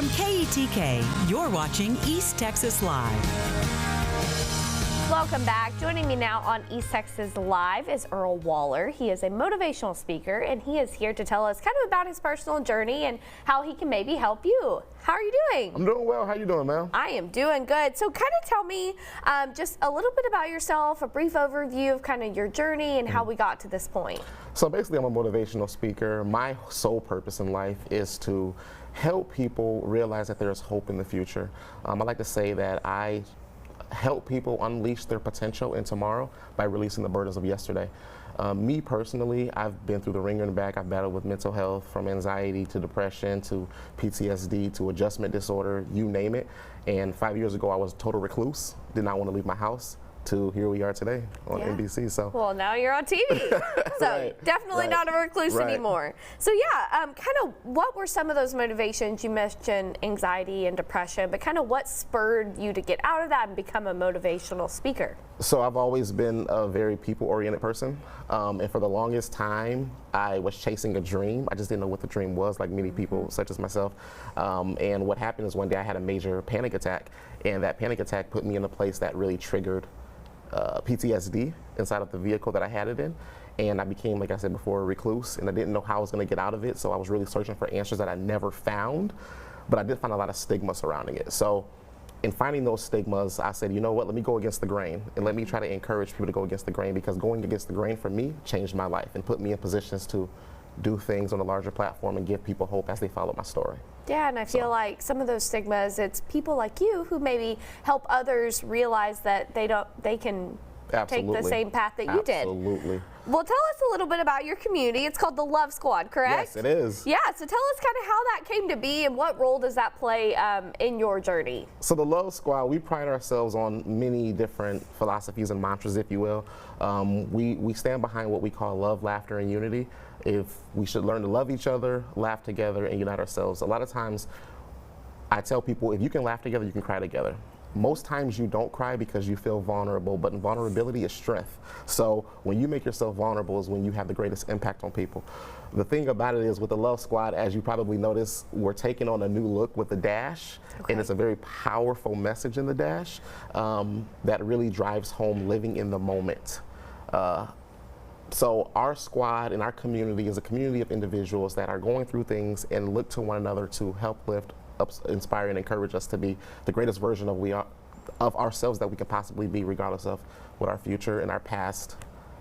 From KETK, you're watching East Texas Live. Welcome back. Joining me now on East Texas Live is Earl Waller. He is a motivational speaker, and he is here to tell us kind of about his personal journey and how he can maybe help you. How are you doing? I'm doing well. How you doing, ma'am? I am doing good. So kind of tell me just a little bit about yourself, a brief overview of kind of your journey and how we got to this point. So basically, I'm a motivational speaker. My sole purpose in life is to help people realize that there's hope in the future. I like to say that I help people unleash their potential in tomorrow by releasing the burdens of yesterday. Me personally, I've been through the ringer and back. I've battled with mental health, from anxiety to depression to PTSD to adjustment disorder, you name it. And 5 years ago, I was a total recluse, did not want to leave my house, to here we are today on NBC. So well, now you're on TV, so right, definitely not a recluse anymore. So yeah, kind of what were some of those motivations? You mentioned anxiety and depression, but kind of what spurred you to get out of that and become a motivational speaker? So I've always been a very people-oriented person, and for the longest time I was chasing a dream. I just didn't know what the dream was, like many people such as myself. And what happened is one day I had a major panic attack, and that panic attack put me in a place that really triggered PTSD inside of the vehicle that I had it in, and I became, like I said before, a recluse, and I didn't know how I was going to get out of it, so I was really searching for answers that I never found, but I did find a lot of stigma surrounding it. So in finding those stigmas, I said, you know what, let me go against the grain, and let me try to encourage people to go against the grain, because going against the grain for me changed my life and put me in positions to do things on a larger platform and give people hope as they follow my story. Yeah, and I feel like some of those stigmas, it's people like you who maybe help others realize that they can take the same path that you did. Absolutely. Well, tell us a little bit about your community. It's called the Love Squad, correct? Yes, it is. Yeah, so tell us kind of how that came to be and what role does that play in your journey? So the Love Squad, we pride ourselves on many different philosophies and mantras, if you will. We stand behind what we call love, laughter, and unity. If we should learn to love each other, laugh together, and unite ourselves. A lot of times I tell people, if you can laugh together, you can cry together. Most times you don't cry because you feel vulnerable, but vulnerability is strength. So when you make yourself vulnerable is when you have the greatest impact on people. The thing about it is, with the Love Squad, as you probably noticed, we're taking on a new look with the dash, and it's a very powerful message in the dash that really drives home living in the moment. So our squad and our community is a community of individuals that are going through things and look to one another to help lift, inspire, and encourage us to be the greatest version of ourselves that we can possibly be, regardless of what our future and our past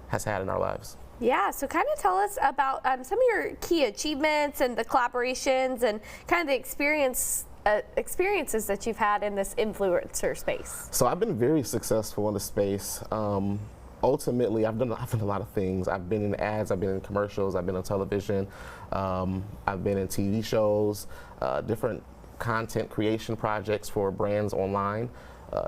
has had in our lives. Yeah, so kind of tell us about some of your key achievements and the collaborations and kind of the experiences that you've had in this influencer space. So I've been very successful in the space. Ultimately, I've done a lot of things. I've been in ads, I've been in commercials, I've been on television, I've been in TV shows, different content creation projects for brands online.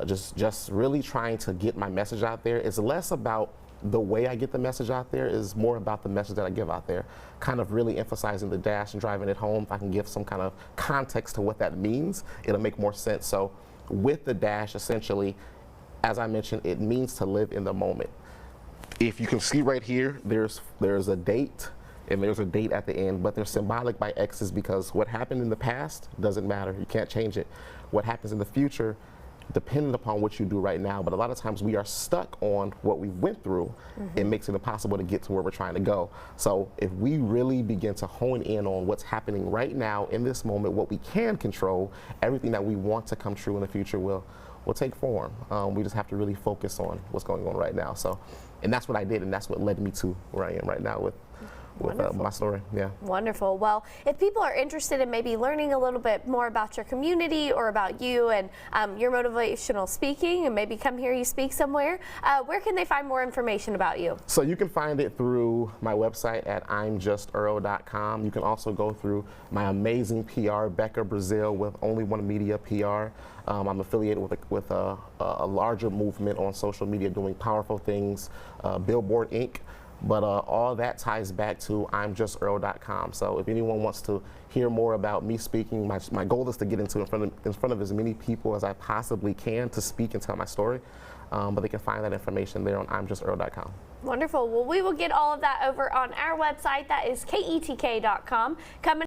Just really trying to get my message out there. It's less about the way I get the message out there, is more about the message that I give out there. Kind of really emphasizing the dash and driving it home. If I can give some kind of context to what that means, it'll make more sense. So with the dash, essentially, as I mentioned, it means to live in the moment. If you can see right here, there's a date and there's a date at the end, but they're symbolic by X's because what happened in the past doesn't matter. You can't change it. What happens in the future, dependent upon what you do right now, but a lot of times we are stuck on what we went through. It makes it impossible to get to where we're trying to go. So if we really begin to hone in on what's happening right now in this moment, what we can control, everything that we want to come true in the future will take form. We just have to really focus on what's going on right now. So, and that's what I did, and that's what led me to where I am right now with my story. Yeah. Wonderful. Well, if people are interested in maybe learning a little bit more about your community or about you and your motivational speaking, and maybe come hear you speak somewhere, where can they find more information about you? So you can find it through my website at I'mJustEarl.com. You can also go through my amazing PR, Becca Brazil, with Only One Media PR. I'm affiliated with a larger movement on social media doing powerful things, Billboard Inc. But all that ties back to I'mJustEarl.com. So if anyone wants to hear more about me speaking, my goal is to get in front of as many people as I possibly can to speak and tell my story. But they can find that information there on I'mJustEarl.com. Wonderful. Well, we will get all of that over on our website. That is KETK.com. Coming